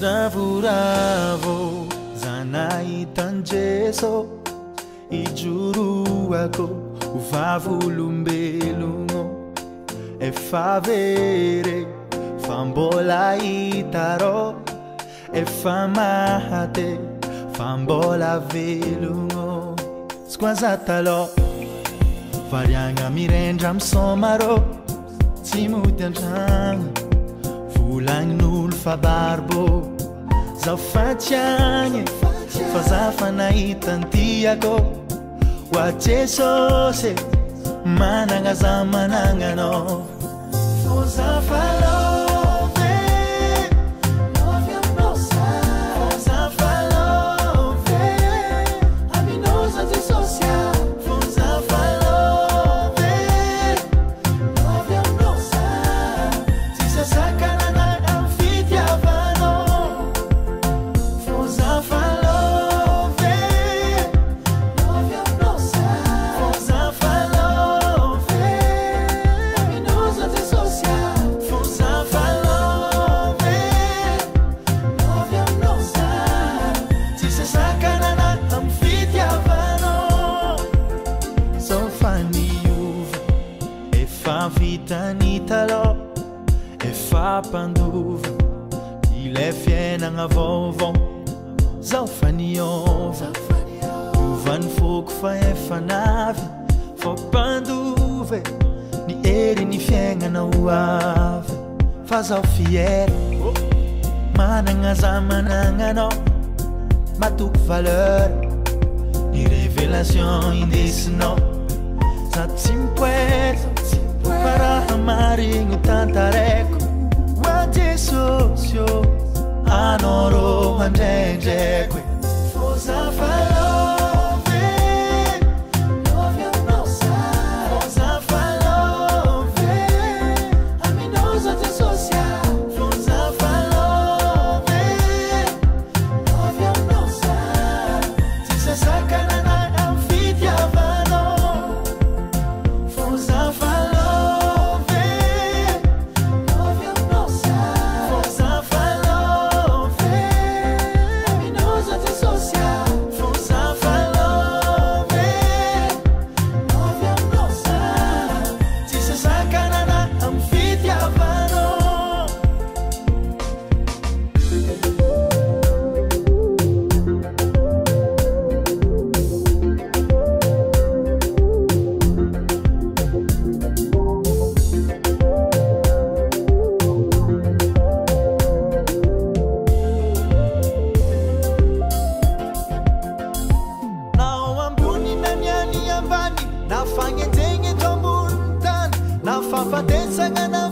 Ravoravo zanaitanjeso ijuruako uvavolombelogno efa very fambola itaro efa mahate fambola velogno squazatalo variagna mirendra misomaro tsy mody antragno volagnin'olo fa barbo zaho fatiagny fa za fa nahitantiako hoajesosy managna za managnanao fô za fa love lovy aminao fô za fa love aminao za jesosy fô za fa love lovy aminao tsy sasakanana amy fitiavanao fô za fa love lovy aminao fô za fa love aminao za jesosy fô za fa love lovy aminao tsy sasakanana amy fitiavanao zao fa niova efa vitany taloha efa mpandova ilay fiainagna vaovao zao fa niova ovany foko fa efa navy fa mpandove ny ery ny fiaignana ho avy fa zao fiera managna za managnanao matoko valeur ny révélation indesinao za tsy mipoeta fa raha marigno tantareko wa jesosy anao rô mandraindraiko fô za fa love lovy aminao fô za fa love aminao za jesosy fô za fa love lovy aminao tsy sasakanana amy fitiavanao fô za fa love lovy aminao fô za fa love aminao za jesosy fô za fa love lovy aminao tsy sasakanana amy fitiavanao nao ambony na niany ambany nafagnenjegny eto ambony tany nafafatesagna na